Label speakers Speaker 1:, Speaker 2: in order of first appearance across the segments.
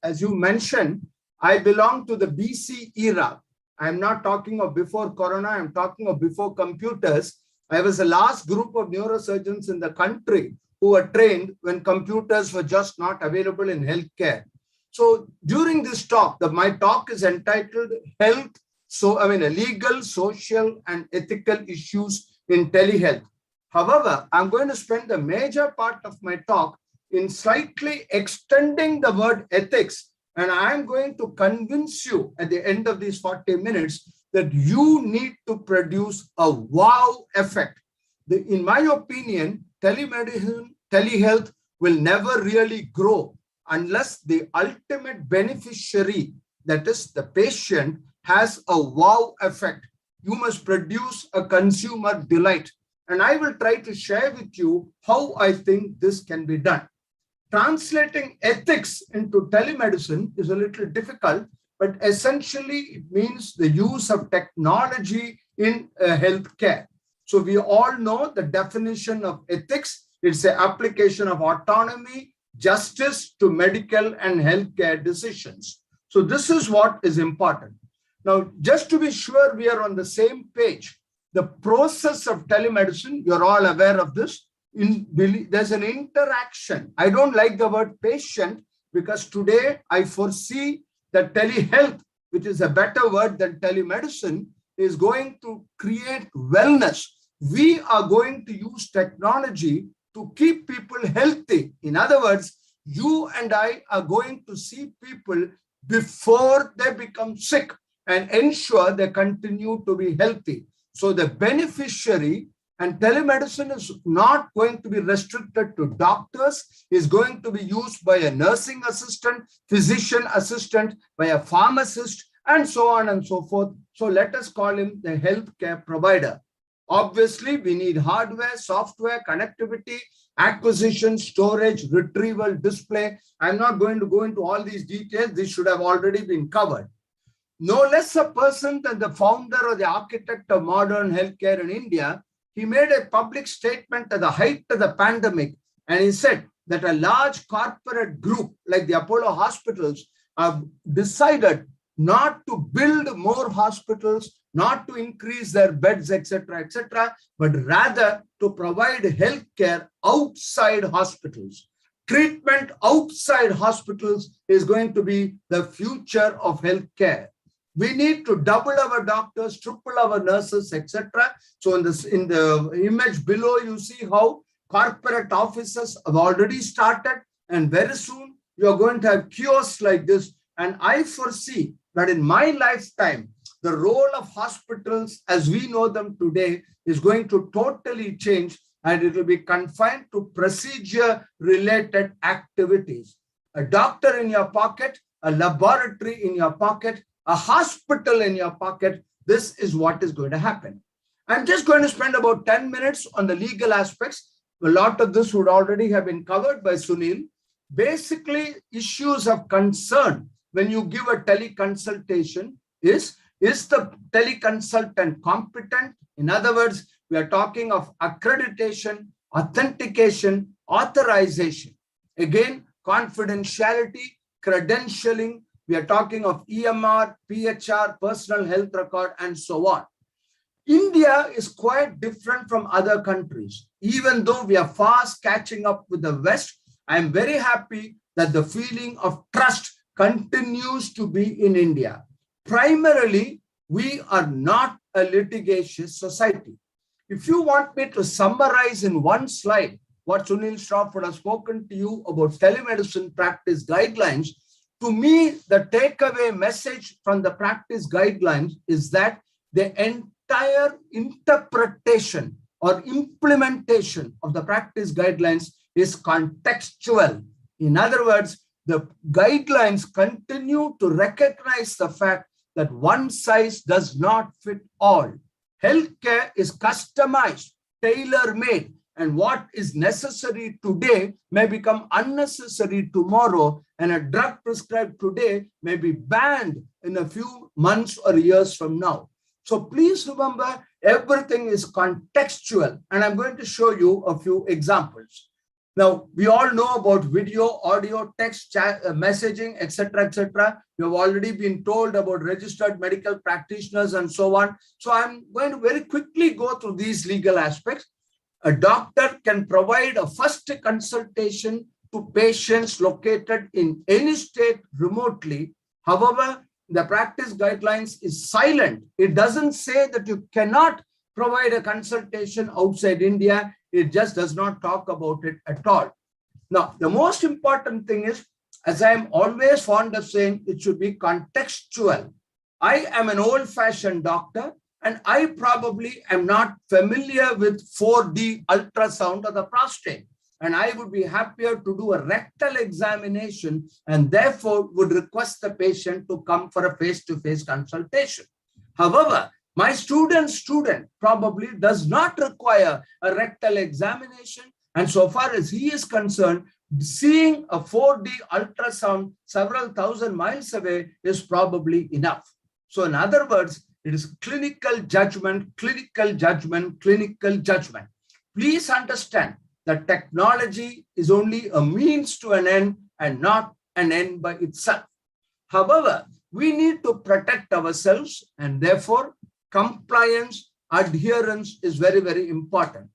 Speaker 1: As you mentioned, I belong to the BC era. I'm not talking of before Corona, I'm talking of before computers. I was the last group of neurosurgeons in the country who were trained when computers were just not available in healthcare. So during this talk, my talk is entitled Health, Legal, Social, and Ethical Issues in Telehealth. However, I'm going to spend the major part of my talk in slightly extending the word ethics. And I'm going to convince you at the end of these 40 minutes that you need to produce a wow effect. In my opinion, telemedicine, telehealth will never really grow unless the ultimate beneficiary, that is the patient, has a wow effect. You must produce a consumer delight. And I will try to share with you how I think this can be done. Translating ethics into telemedicine is a little difficult, but essentially it means the use of technology in healthcare. So we all know the definition of ethics. It's the application of autonomy, justice to medical and healthcare decisions. So this is what is important. Now, just to be sure we are on the same page, the process of telemedicine, you're all aware of this, there's an interaction. I don't like the word patient because today I foresee that telehealth, which is a better word than telemedicine, is going to create wellness. We are going to use technology to keep people healthy. In other words, you and I are going to see people before they become sick and ensure they continue to be healthy. So the beneficiary, and telemedicine is not going to be restricted to doctors, is going to be used by a nursing assistant, physician assistant, by a pharmacist, and so on and so forth. So let us call him the healthcare provider. Obviously, we need hardware, software, connectivity, acquisition, storage, retrieval, display. I'm not going to go into all these details. This should have already been covered. No less a person than the founder or the architect of modern healthcare in India, he made a public statement at the height of the pandemic, and he said that a large corporate group like the Apollo hospitals have decided not to build more hospitals, not to increase their beds, etc., but rather to provide healthcare outside hospitals. Treatment outside hospitals is going to be the future of healthcare. We need to double our doctors, triple our nurses, etc. So in the image below, you see how corporate offices have already started, and very soon you are going to have kiosks like this. And I foresee that in my lifetime, the role of hospitals as we know them today is going to totally change, and it will be confined to procedure-related activities. A doctor in your pocket, a laboratory in your pocket, a hospital in your pocket. This is what is going to happen. I'm just going to spend about 10 minutes on the legal aspects. A lot of this would already have been covered by Sunil. Basically, issues of concern when you give a teleconsultation is the teleconsultant competent? In other words, we are talking of accreditation, authentication, authorization. Again, confidentiality, credentialing. We are talking of EMR, PHR, personal health record, and so on. India is quite different from other countries. Even though we are fast catching up with the West, I am very happy that the feeling of trust continues to be in India. Primarily, we are not a litigious society. If you want me to summarize in one slide what Sunil Shroff would have spoken to you about telemedicine practice guidelines, to me, the takeaway message from the practice guidelines is that the entire interpretation or implementation of the practice guidelines is contextual. In other words, the guidelines continue to recognize the fact that one size does not fit all. Healthcare is customized, tailor-made, and what is necessary today may become unnecessary tomorrow, and a drug prescribed today may be banned in a few months or years from now. So please remember, everything is contextual, and I'm going to show you a few examples. Now, we all know about video, audio, text, chat, messaging, etc., etc. You have already been told about registered medical practitioners and so on. So I'm going to very quickly go through these legal aspects. A doctor can provide a first consultation to patients located in any state remotely. However, the practice guidelines is silent. It doesn't say that you cannot provide a consultation outside India. It just does not talk about it at all. Now, the most important thing is, as I am always fond of saying, it should be contextual. I am an old-fashioned doctor, and I probably am not familiar with 4D ultrasound of the prostate. And I would be happier to do a rectal examination and therefore would request the patient to come for a face-to-face consultation. However, my student probably does not require a rectal examination. And so far as he is concerned, seeing a 4D ultrasound several thousand miles away is probably enough. So in other words, it is clinical judgment, clinical judgment, clinical judgment. Please understand that technology is only a means to an end and not an end by itself. However, we need to protect ourselves, and therefore compliance, adherence is very, very important.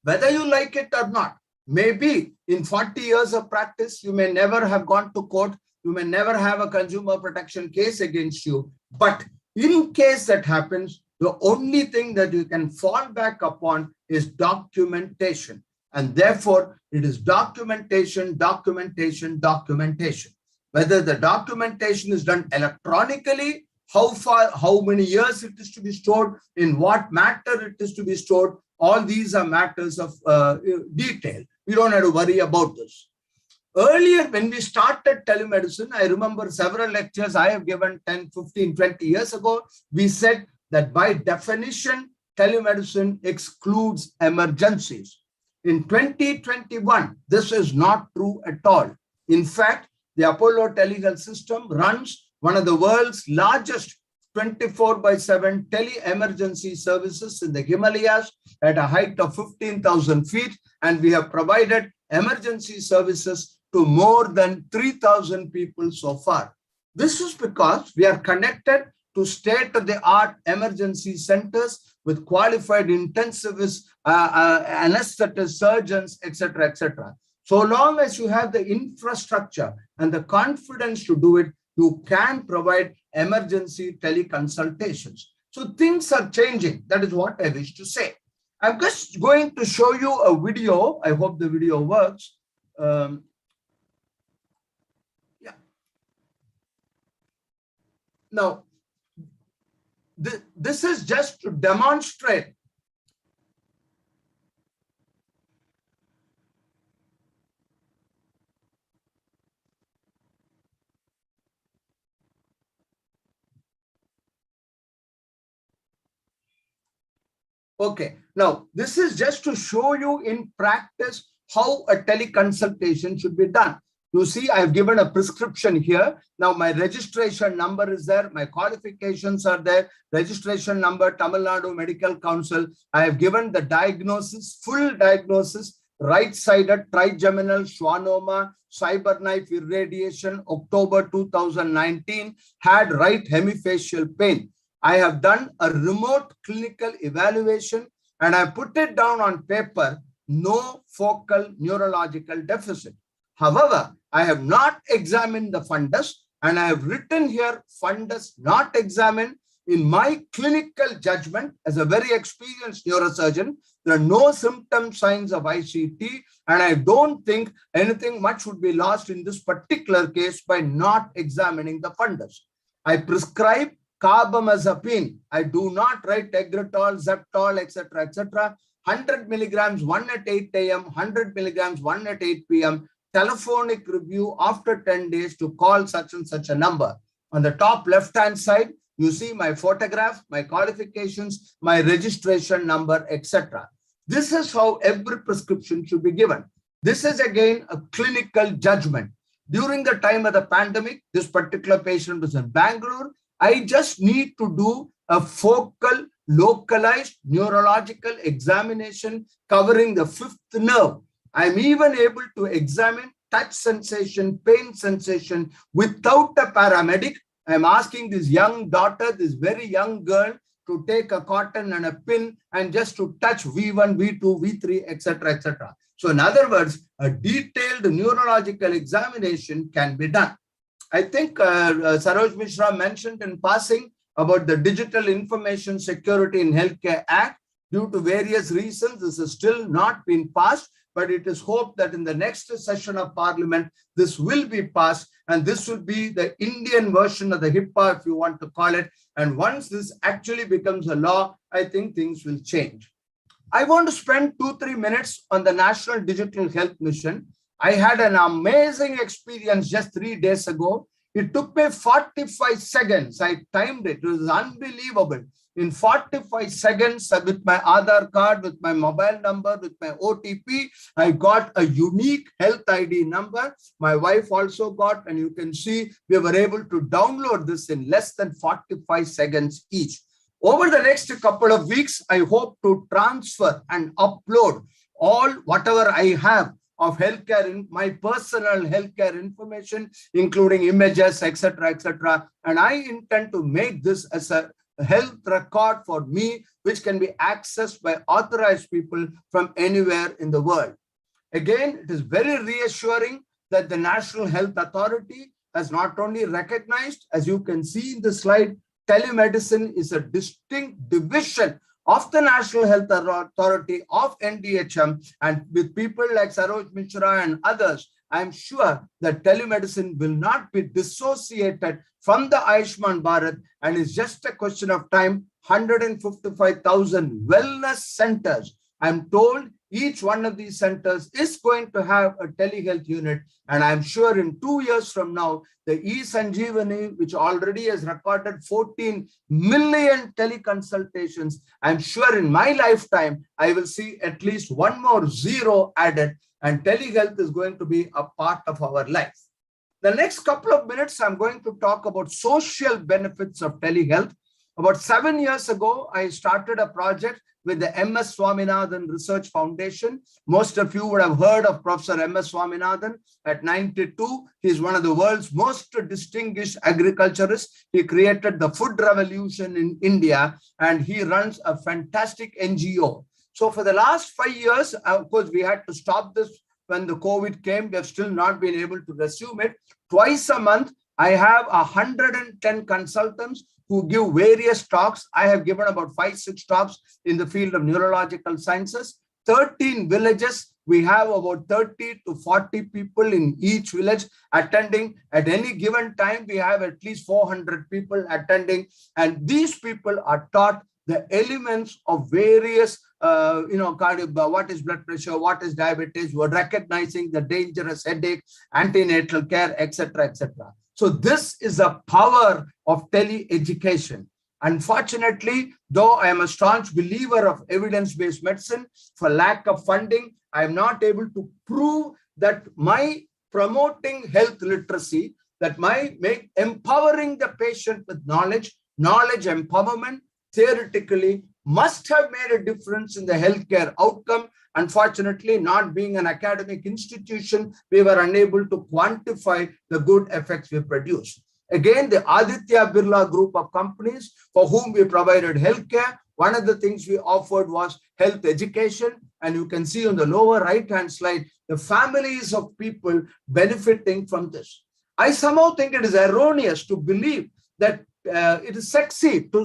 Speaker 1: Whether you like it or not, maybe in 40 years of practice, you may never have gone to court, you may never have a consumer protection case against you, but in case that happens, the only thing that you can fall back upon is documentation. And therefore, it is documentation, documentation, documentation. Whether the documentation is done electronically, how many years it is to be stored, in what matter it is to be stored, all these are matters of detail. We don't have to worry about this. Earlier, when we started telemedicine, I remember several lectures I have given 10, 15, 20 years ago. We said that by definition, telemedicine excludes emergencies. In 2021, this is not true at all. In fact, the Apollo telehealth system runs one of the world's largest 24/7 tele-emergency services in the Himalayas at a height of 15,000 feet. And we have provided emergency services to more than 3,000 people so far. This is because we are connected to state-of-the-art emergency centers with qualified intensivists, anesthetists, surgeons, etc., etc. So long as you have the infrastructure and the confidence to do it, you can provide emergency teleconsultations. So things are changing. That is what I wish to say. I'm just going to show you a video. I hope the video works. Now, this is just to demonstrate. Okay, now this is just to show you in practice how a teleconsultation should be done. You see, I've given a prescription here. Now my registration number is there. My qualifications are there. Registration number, Tamil Nadu Medical Council. I have given the diagnosis, full diagnosis, right-sided trigeminal schwannoma, cyberknife irradiation, October 2019, had right hemifacial pain. I have done a remote clinical evaluation and I put it down on paper, no focal neurological deficit. However, I have not examined the fundus and I have written here fundus not examined. In my clinical judgment as a very experienced neurosurgeon, there are no symptom signs of ICT and I don't think anything much would be lost in this particular case by not examining the fundus. I prescribe carbamazepine. I do not write Tegretol, Zeptol, etc., etc. 100 milligrams, 1 at 8 a.m., 100 milligrams, 1 at 8 p.m. Telephonic review after 10 days to call such and such a number. On the top left-hand side, you see my photograph, my qualifications, my registration number, etc. This is how every prescription should be given. This is again a clinical judgment. During the time of the pandemic, this particular patient was in Bangalore. I just need to do a focal, localized neurological examination covering the fifth nerve. I'm even able to examine touch sensation, pain sensation without a paramedic. I'm asking this young daughter, this very young girl, to take a cotton and a pin and just to touch V1, V2, V3, etc., etc. So in other words, a detailed neurological examination can be done. I think Saroj Mishra mentioned in passing about the Digital Information Security in Healthcare Act. Due to various reasons, this has still not been passed, but it is hoped that in the next session of Parliament, this will be passed, and this will be the Indian version of the HIPAA, if you want to call it. And once this actually becomes a law, I think things will change. I want to spend 2-3 minutes on the National Digital Health Mission. I had an amazing experience just 3 days ago. It took me 45 seconds. I timed it. It was unbelievable. In 45 seconds, with my Aadhaar card, with my mobile number, with my OTP, I got a unique health ID number. My wife also got, and you can see we were able to download this in less than 45 seconds each. Over the next couple of weeks, I hope to transfer and upload all whatever I have of healthcare, my personal healthcare information, including images, etc., etc. And I intend to make this as a health record for me, which can be accessed by authorized people from anywhere in the world. Again, it is very reassuring that the National Health Authority has not only recognized, as you can see in the slide, telemedicine is a distinct division of the National Health Authority of NDHM, and with people like Saroj Mishra and others, I'm sure that telemedicine will not be dissociated from the Ayushman Bharat, and it's just a question of time. 155,000 wellness centers, I'm told each one of these centers is going to have a telehealth unit, and I'm sure in 2 years from now, the eSanjeevani, which already has recorded 14 million teleconsultations, I'm sure in my lifetime, I will see at least one more zero added, and telehealth is going to be a part of our life. The next couple of minutes, I'm going to talk about social benefits of telehealth. About 7 years ago, I started a project with the M.S. Swaminathan Research Foundation. Most of you would have heard of Professor M.S. Swaminathan. At 92, he's one of the world's most distinguished agriculturists. He created the food revolution in India, and he runs a fantastic NGO. So for the last 5 years, of course, we had to stop this when the COVID came. We have still not been able to resume it. Twice a month, I have 110 consultants who give various talks. I have given about 5-6 talks in the field of neurological sciences. 13 villages, we have about 30 to 40 people in each village attending. At any given time, we have at least 400 people attending. And these people are taught the elements of various, what is blood pressure, what is diabetes, we're recognizing the dangerous headache, antenatal care, etc., etc. So this is the power of tele-education. Unfortunately, though I am a staunch believer of evidence-based medicine, for lack of funding, I am not able to prove that my promoting health literacy, that my empowering the patient with knowledge empowerment, theoretically must have made a difference in the healthcare outcome. Unfortunately, not being an academic institution, we were unable to quantify the good effects we produced. Again, the Aditya Birla group of companies for whom we provided healthcare, one of the things we offered was health education. And you can see on the lower right-hand slide, the families of people benefiting from this. I somehow think it is erroneous to believe that it is sexy to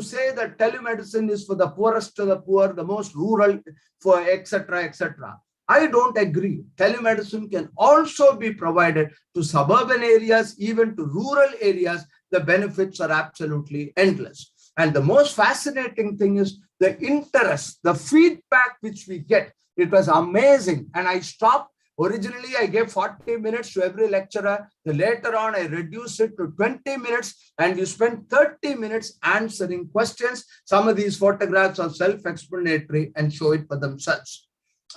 Speaker 1: say that telemedicine is for the poorest of the poor, the most rural, for etc., etc. I don't agree. Telemedicine can also be provided to suburban areas, even to rural areas. The benefits are absolutely endless. And the most fascinating thing is the interest, the feedback which we get. It was amazing. And I stopped. Originally, I gave 40 minutes to every lecturer. Later on, I reduced it to 20 minutes, and you spend 30 minutes answering questions. Some of these photographs are self-explanatory and show it for themselves.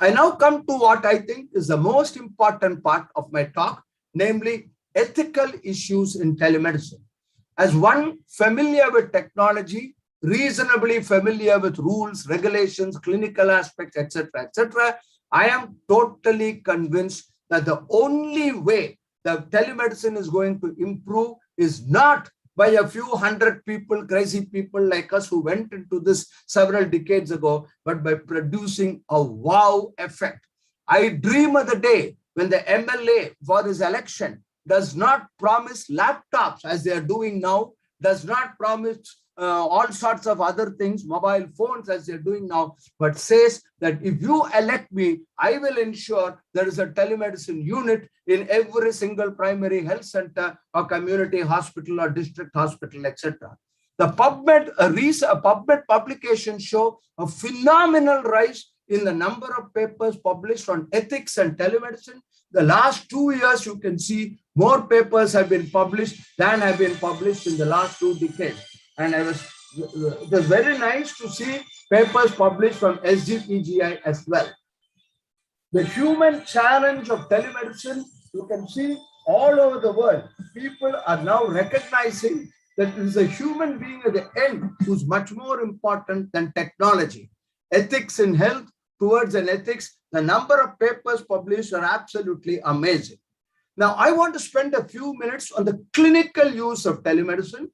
Speaker 1: I now come to what I think is the most important part of my talk, namely ethical issues in telemedicine. As one familiar with technology, reasonably familiar with rules, regulations, clinical aspects, etc., etc., I am totally convinced that the only way the telemedicine is going to improve is not by a few hundred people, crazy people like us who went into this several decades ago, but by producing a wow effect. I dream of the day when the MLA for his election does not promise laptops as they are doing now, does not promise all sorts of other things, mobile phones as they're doing now, but says that if you elect me, I will ensure there is a telemedicine unit in every single primary health center or community hospital or district hospital, etc. The PubMed publications show a phenomenal rise in the number of papers published on ethics and telemedicine. The last 2 years, you can see more papers have been published than have been published in the last 2 decades. And it was very nice to see papers published from SGPGI as well. The human challenge of telemedicine, you can see all over the world, people are now recognizing that it is a human being at the end who's much more important than technology. Ethics in health, towards an ethics, the number of papers published are absolutely amazing. Now, I want to spend a few minutes on the clinical use of telemedicine.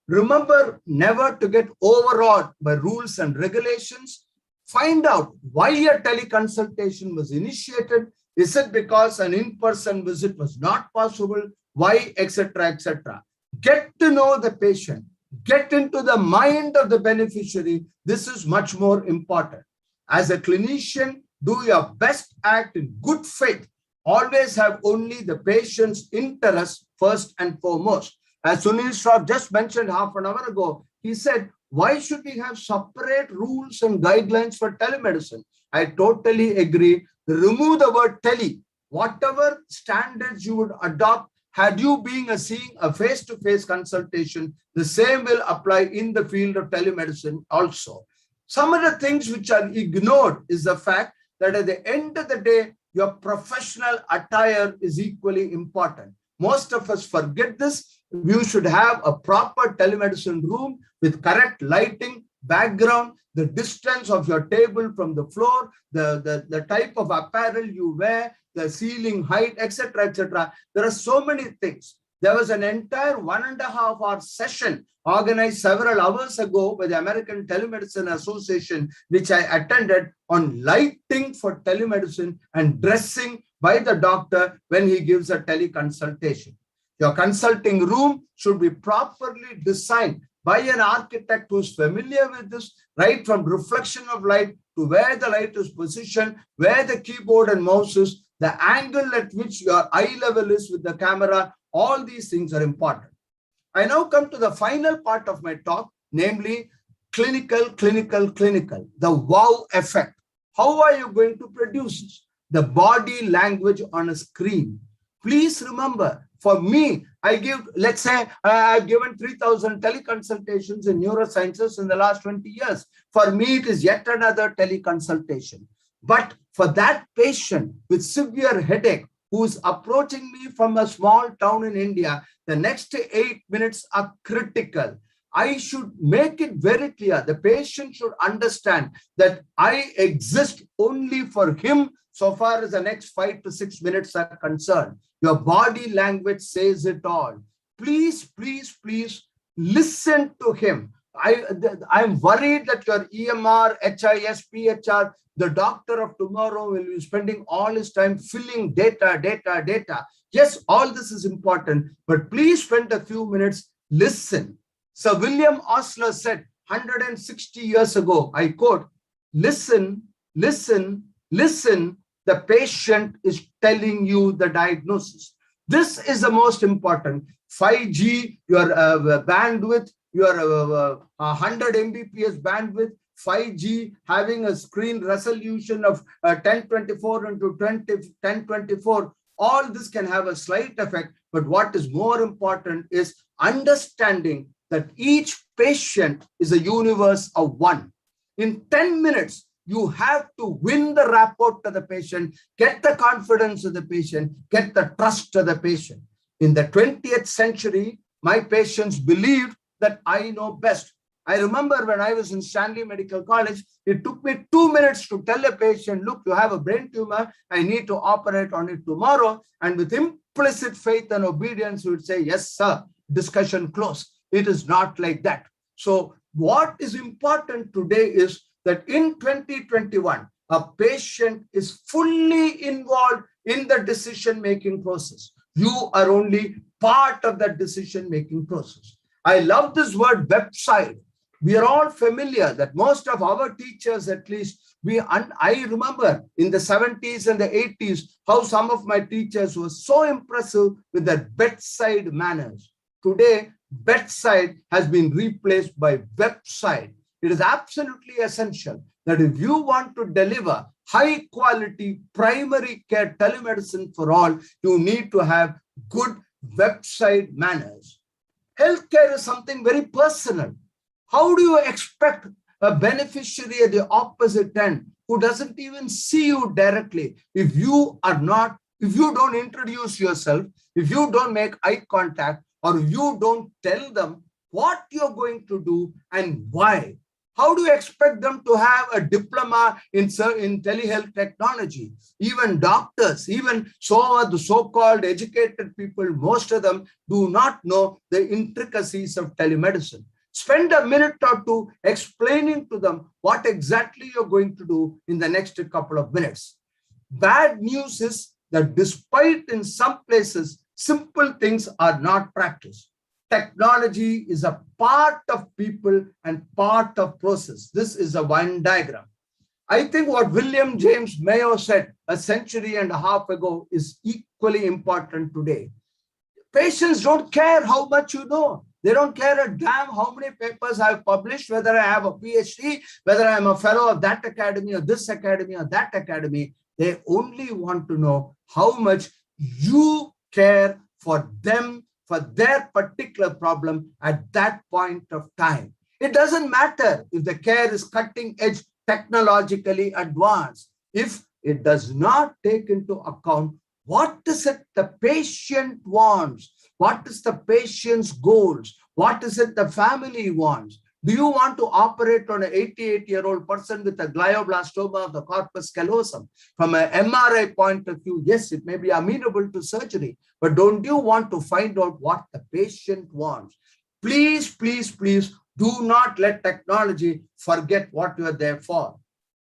Speaker 1: Remember never to get overawed by rules and regulations. Find out why a teleconsultation was initiated. Is it because an in-person visit was not possible? Why, etc., etc. Get to know the patient. Get into the mind of the beneficiary. This is much more important. As a clinician, do your best, act in good faith. Always have only the patient's interest first and foremost. As Sunil Shroff just mentioned half an hour ago, he said, why should we have separate rules and guidelines for telemedicine? I totally agree. Remove the word tele. Whatever standards you would adopt, had you been seeing a face-to-face consultation, the same will apply in the field of telemedicine also. Some of the things which are ignored is the fact that at the end of the day, your professional attire is equally important. Most of us forget this. You should have a proper telemedicine room with correct lighting, background, the distance of your table from the floor, the type of apparel you wear, the ceiling height, etc., etc. There are so many things. There was an entire 1.5 hour session organized several hours ago by the American Telemedicine Association, which I attended, on lighting for telemedicine and dressing by the doctor when he gives a teleconsultation. Your consulting room should be properly designed by an architect who is familiar with this, right from reflection of light to where the light is positioned, where the keyboard and mouse is, the angle at which your eye level is with the camera. All these things are important. I now come to the final part of my talk, namely clinical, the wow effect. How are you going to produce this? The body language on a screen. Please remember, for me, let's say I've given 3,000 teleconsultations in neurosciences in the last 20 years. For me, it is yet another teleconsultation. But for that patient with severe headache who's approaching me from a small town in India, the next 8 minutes are critical. I should make it very clear. The patient should understand that I exist only for him so far as the next 5 to 6 minutes are concerned. Your body language says it all. Please, please, please listen to him. I'm worried that your EMR, HIS, PHR, the doctor of tomorrow will be spending all his time filling data. Yes, all this is important, but please spend a few minutes, listen. Sir William Osler said 160 years ago, I quote, listen, the patient is telling you the diagnosis. This is the most important. 5G, your bandwidth, your 100 Mbps bandwidth, 5G having a screen resolution of 1024 into 1024, all this can have a slight effect. But what is more important is understanding that each patient is a universe of one. In 10 minutes, you have to win the rapport to the patient, get the confidence of the patient, get the trust of the patient. In the 20th century, my patients believed that I know best. I remember when I was in Stanley Medical College, it took me 2 minutes to tell a patient, look, you have a brain tumor, I need to operate on it tomorrow. And with implicit faith and obedience, you would say, yes, sir, discussion closed. It is not like that. So what is important today is that in 2021, a patient is fully involved in the decision-making process. You are only part of that decision-making process. I love this word website. We are all familiar that most of our teachers, at least, I remember in the 70s and the 80s, how some of my teachers were so impressive with their bedside manners. Today, bedside has been replaced by website. It is absolutely essential that if you want to deliver high quality primary care telemedicine for all, you need to have good website manners. Healthcare is something very personal. How do you expect a beneficiary at the opposite end who doesn't even see you directly if you don't introduce yourself, if you don't make eye contact, or if you don't tell them what you're going to do and why? How do you expect them to have a diploma in telehealth technology? Even doctors, even the so-called educated people, most of them do not know the intricacies of telemedicine. Spend a minute or two explaining to them what exactly you're going to do in the next couple of minutes. Bad news is that despite in some places, simple things are not practiced. Technology is a part of people and part of process. This is a Venn diagram. I think what William James Mayo said a century and a half ago is equally important today. Patients don't care how much you know. They don't care a damn how many papers I've published, whether I have a PhD, whether I'm a fellow of that academy or this academy or that academy. They only want to know how much you care for them, for their particular problem at that point of time. It doesn't matter if the care is cutting edge, technologically advanced. If it does not take into account what is it the patient wants, what is the patient's goals, what is it the family wants. Do you want to operate on an 88-year-old person with a glioblastoma of the corpus callosum? From an MRI point of view, yes, it may be amenable to surgery, but don't you want to find out what the patient wants? Please, please, please do not let technology forget what you are there for.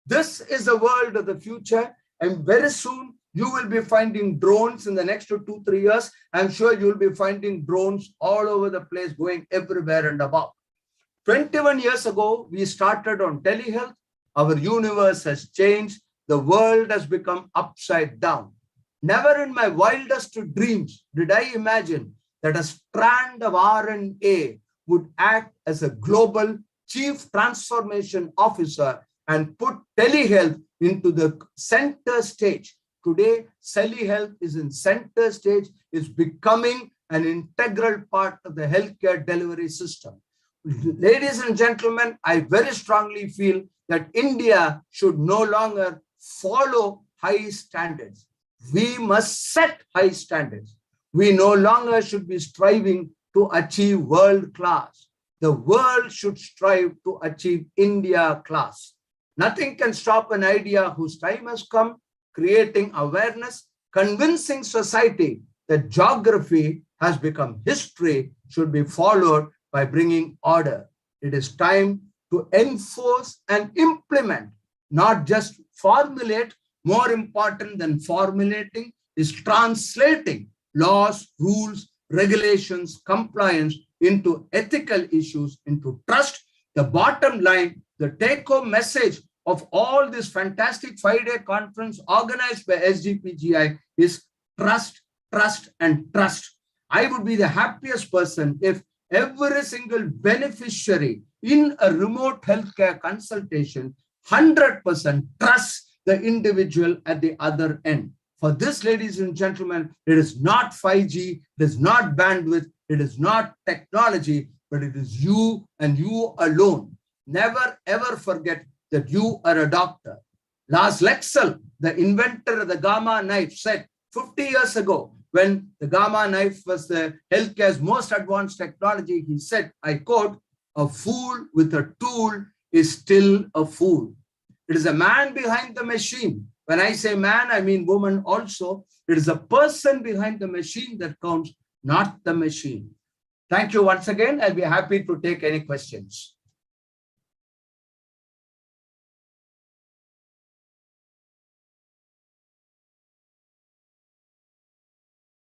Speaker 1: This is the world of the future, and very soon you will be finding drones in the next 2-3 years. I'm sure you'll be finding drones all over the place, going everywhere and about. 21 years ago, we started on telehealth. Our universe has changed. The world has become upside down. Never in my wildest dreams did I imagine that a strand of RNA would act as a global chief transformation officer and put telehealth into the center stage. Today, telehealth is in center stage, is becoming an integral part of the healthcare delivery system. Ladies and gentlemen, I very strongly feel that India should no longer follow high standards. We must set high standards. We no longer should be striving to achieve world class. The world should strive to achieve India class. Nothing can stop an idea whose time has come, creating awareness, convincing society that geography has become history, should be followed by bringing order. It is time to enforce and implement, not just formulate. More important than formulating is translating laws, rules, regulations, compliance into ethical issues, into trust. The bottom line, the take-home message of all this fantastic 5-day conference organized by SGPGI is trust, trust, and trust. I would be the happiest person if every single beneficiary in a remote healthcare consultation 100% trusts the individual at the other end. For this, ladies and gentlemen, it is not 5G, it is not bandwidth, it is not technology, but it is you and you alone. Never ever forget that you are a doctor. Lars Lexell, the inventor of the Gamma knife, said 50 years ago, when the Gamma knife was the healthcare's most advanced technology, he said, I quote, A fool with a tool is still a fool. It is a man behind the machine. When I say man, I mean woman also. It is a person behind the machine that counts, not the machine. Thank you once again. I'll be happy to take any questions.